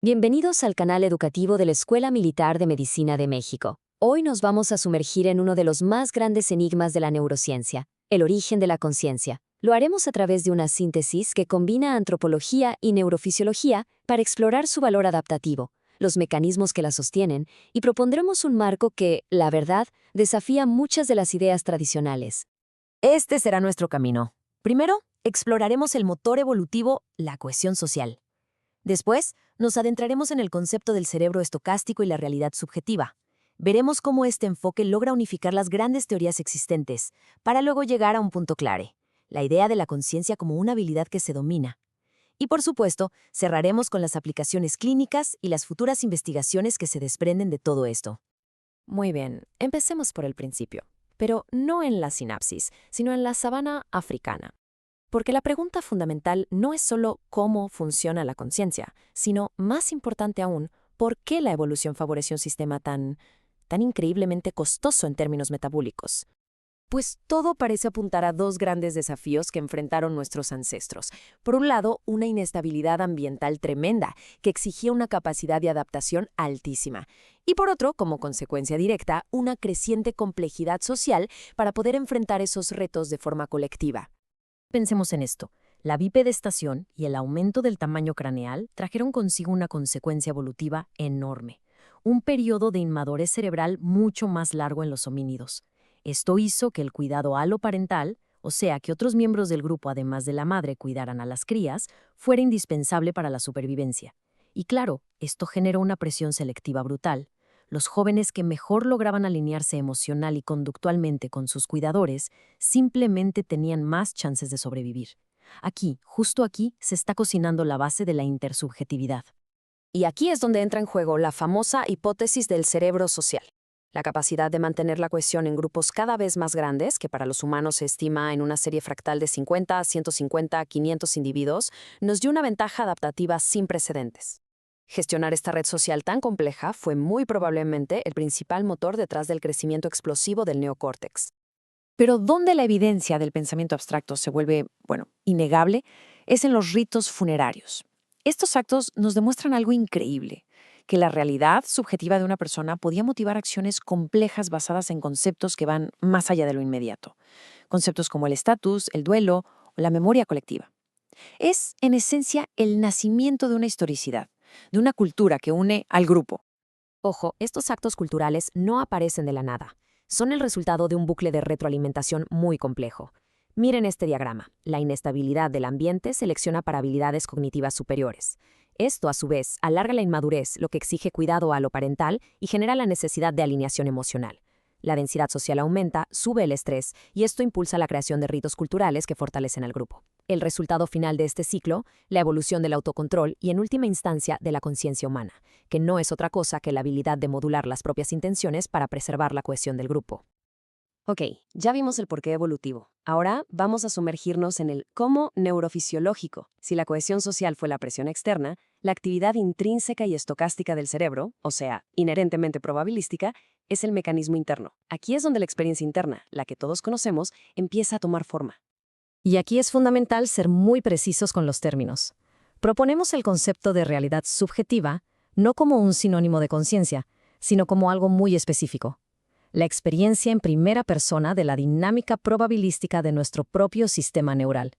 Bienvenidos al canal educativo de la Escuela Militar de Medicina de México. Hoy nos vamos a sumergir en uno de los más grandes enigmas de la neurociencia, el origen de la conciencia. Lo haremos a través de una síntesis que combina antropología y neurofisiología para explorar su valor adaptativo, los mecanismos que la sostienen, y propondremos un marco que, la verdad, desafía muchas de las ideas tradicionales. Este será nuestro camino. Primero, exploraremos el motor evolutivo, la cohesión social. Después, nos adentraremos en el concepto del cerebro estocástico y la realidad subjetiva. Veremos cómo este enfoque logra unificar las grandes teorías existentes, para luego llegar a un punto clave, la idea de la conciencia como una habilidad que se domina. Y por supuesto, cerraremos con las aplicaciones clínicas y las futuras investigaciones que se desprenden de todo esto. Muy bien, empecemos por el principio, pero no en la sinapsis, sino en la sabana africana. Porque la pregunta fundamental no es solo cómo funciona la conciencia, sino, más importante aún, por qué la evolución favoreció un sistema tan increíblemente costoso en términos metabólicos. Pues todo parece apuntar a dos grandes desafíos que enfrentaron nuestros ancestros. Por un lado, una inestabilidad ambiental tremenda, que exigía una capacidad de adaptación altísima. Y por otro, como consecuencia directa, una creciente complejidad social para poder enfrentar esos retos de forma colectiva. Pensemos en esto. La bipedestación y el aumento del tamaño craneal trajeron consigo una consecuencia evolutiva enorme. Un periodo de inmadurez cerebral mucho más largo en los homínidos. Esto hizo que el cuidado aloparental, o sea, que otros miembros del grupo además de la madre cuidaran a las crías, fuera indispensable para la supervivencia. Y claro, esto generó una presión selectiva brutal. Los jóvenes que mejor lograban alinearse emocional y conductualmente con sus cuidadores simplemente tenían más chances de sobrevivir. Aquí, justo aquí, se está cocinando la base de la intersubjetividad. Y aquí es donde entra en juego la famosa hipótesis del cerebro social. La capacidad de mantener la cohesión en grupos cada vez más grandes, que para los humanos se estima en una serie fractal de 50, 150, 500 individuos, nos dio una ventaja adaptativa sin precedentes. Gestionar esta red social tan compleja fue muy probablemente el principal motor detrás del crecimiento explosivo del neocórtex. Pero donde la evidencia del pensamiento abstracto se vuelve, innegable, es en los ritos funerarios. Estos actos nos demuestran algo increíble, que la realidad subjetiva de una persona podía motivar acciones complejas basadas en conceptos que van más allá de lo inmediato. Conceptos como el estatus, el duelo o la memoria colectiva. Es, en esencia, el nacimiento de una historicidad, de una cultura que une al grupo. Ojo, estos actos culturales no aparecen de la nada. Son el resultado de un bucle de retroalimentación muy complejo. Miren este diagrama. La inestabilidad del ambiente selecciona para habilidades cognitivas superiores. Esto, a su vez, alarga la inmadurez, lo que exige cuidado a lo parental y genera la necesidad de alineación emocional. La densidad social aumenta, sube el estrés, y esto impulsa la creación de ritos culturales que fortalecen al grupo. El resultado final de este ciclo, la evolución del autocontrol y, en última instancia, de la conciencia humana, que no es otra cosa que la habilidad de modular las propias intenciones para preservar la cohesión del grupo. Ok, ya vimos el porqué evolutivo. Ahora vamos a sumergirnos en el cómo neurofisiológico. Si la cohesión social fue la presión externa, la actividad intrínseca y estocástica del cerebro, o sea, inherentemente probabilística, es el mecanismo interno. Aquí es donde la experiencia interna, la que todos conocemos, empieza a tomar forma. Y aquí es fundamental ser muy precisos con los términos. Proponemos el concepto de realidad subjetiva no como un sinónimo de conciencia, sino como algo muy específico. La experiencia en primera persona de la dinámica probabilística de nuestro propio sistema neural.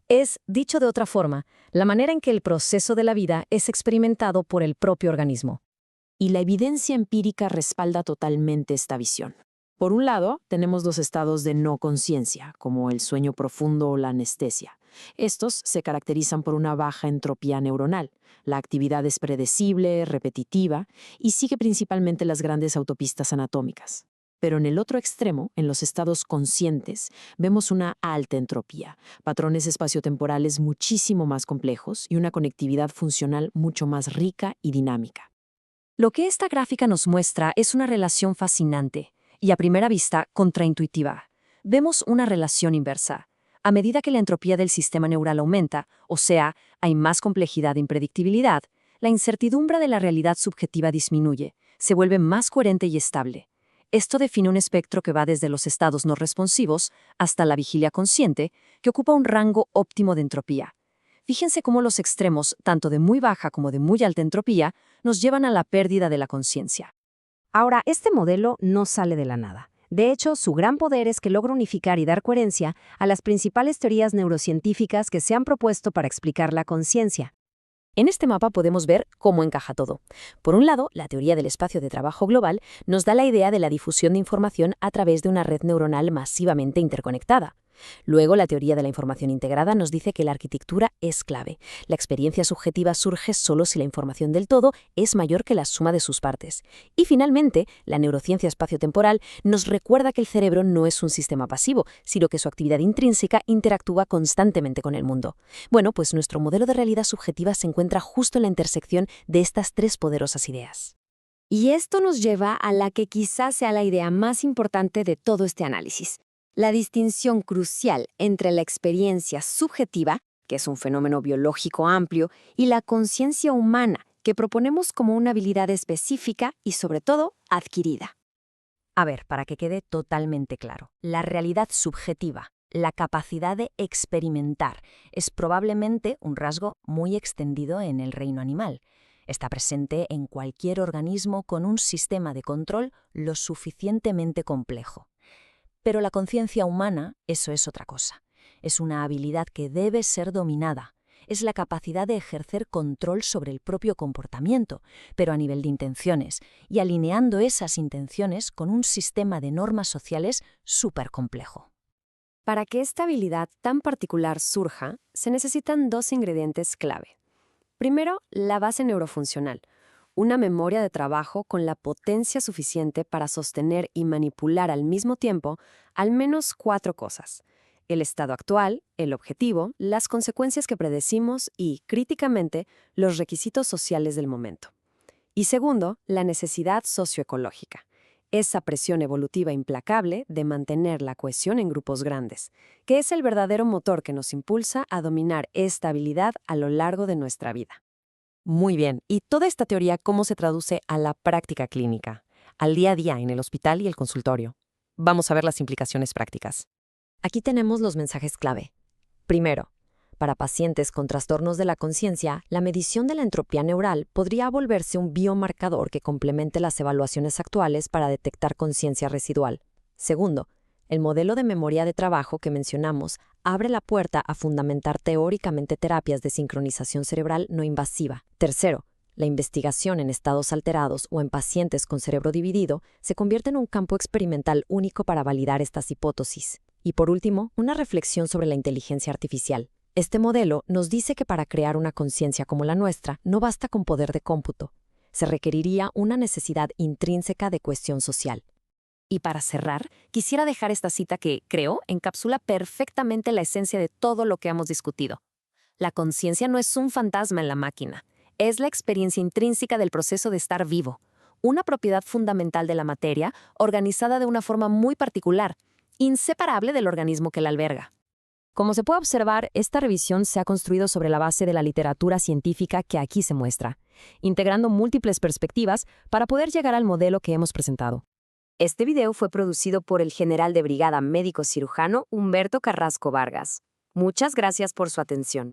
Es, dicho de otra forma, la manera en que el proceso de la vida es experimentado por el propio organismo. Y la evidencia empírica respalda totalmente esta visión. Por un lado, tenemos los estados de no conciencia, como el sueño profundo o la anestesia. Estos se caracterizan por una baja entropía neuronal. La actividad es predecible, repetitiva y sigue principalmente las grandes autopistas anatómicas. Pero en el otro extremo, en los estados conscientes, vemos una alta entropía, patrones espaciotemporales muchísimo más complejos y una conectividad funcional mucho más rica y dinámica. Lo que esta gráfica nos muestra es una relación fascinante y a primera vista contraintuitiva. Vemos una relación inversa. A medida que la entropía del sistema neural aumenta, o sea, hay más complejidad e impredictibilidad, la incertidumbre de la realidad subjetiva disminuye, se vuelve más coherente y estable. Esto define un espectro que va desde los estados no responsivos hasta la vigilia consciente, que ocupa un rango óptimo de entropía. Fíjense cómo los extremos, tanto de muy baja como de muy alta entropía, nos llevan a la pérdida de la conciencia. Ahora, este modelo no sale de la nada. De hecho, su gran poder es que logra unificar y dar coherencia a las principales teorías neurocientíficas que se han propuesto para explicar la conciencia. En este mapa podemos ver cómo encaja todo. Por un lado, la teoría del espacio de trabajo global nos da la idea de la difusión de información a través de una red neuronal masivamente interconectada. Luego, la teoría de la información integrada nos dice que la arquitectura es clave. La experiencia subjetiva surge solo si la información del todo es mayor que la suma de sus partes. Y finalmente, la neurociencia espaciotemporal nos recuerda que el cerebro no es un sistema pasivo, sino que su actividad intrínseca interactúa constantemente con el mundo. Bueno, pues nuestro modelo de realidad subjetiva se encuentra justo en la intersección de estas tres poderosas ideas. Y esto nos lleva a la que quizás sea la idea más importante de todo este análisis: la distinción crucial entre la experiencia subjetiva, que es un fenómeno biológico amplio, y la conciencia humana, que proponemos como una habilidad específica y, sobre todo, adquirida. A ver, para que quede totalmente claro, la realidad subjetiva, la capacidad de experimentar, es probablemente un rasgo muy extendido en el reino animal. Está presente en cualquier organismo con un sistema de control lo suficientemente complejo. Pero la conciencia humana, eso es otra cosa. Es una habilidad que debe ser dominada. Es la capacidad de ejercer control sobre el propio comportamiento, pero a nivel de intenciones, y alineando esas intenciones con un sistema de normas sociales súper complejo. Para que esta habilidad tan particular surja, se necesitan dos ingredientes clave. Primero, la base neurofuncional, una memoria de trabajo con la potencia suficiente para sostener y manipular al mismo tiempo al menos 4 cosas: el estado actual, el objetivo, las consecuencias que predecimos y, críticamente, los requisitos sociales del momento. Y segundo, la necesidad socioecológica, esa presión evolutiva implacable de mantener la cohesión en grupos grandes, que es el verdadero motor que nos impulsa a dominar esta habilidad a lo largo de nuestra vida. Muy bien. ¿Y toda esta teoría cómo se traduce a la práctica clínica, al día a día en el hospital y el consultorio? Vamos a ver las implicaciones prácticas. Aquí tenemos los mensajes clave. Primero, para pacientes con trastornos de la conciencia, la medición de la entropía neural podría volverse un biomarcador que complemente las evaluaciones actuales para detectar conciencia residual. Segundo, el modelo de memoria de trabajo que mencionamos abre la puerta a fundamentar teóricamente terapias de sincronización cerebral no invasiva. Tercero, la investigación en estados alterados o en pacientes con cerebro dividido se convierte en un campo experimental único para validar estas hipótesis. Y por último, una reflexión sobre la inteligencia artificial. Este modelo nos dice que para crear una conciencia como la nuestra no basta con poder de cómputo. Se requeriría una necesidad intrínseca de cohesión social. Y para cerrar, quisiera dejar esta cita que, creo, encapsula perfectamente la esencia de todo lo que hemos discutido. La conciencia no es un fantasma en la máquina, es la experiencia intrínseca del proceso de estar vivo, una propiedad fundamental de la materia, organizada de una forma muy particular, inseparable del organismo que la alberga. Como se puede observar, esta revisión se ha construido sobre la base de la literatura científica que aquí se muestra, integrando múltiples perspectivas para poder llegar al modelo que hemos presentado. Este video fue producido por el general de brigada médico cirujano Humberto Carrasco Vargas. Muchas gracias por su atención.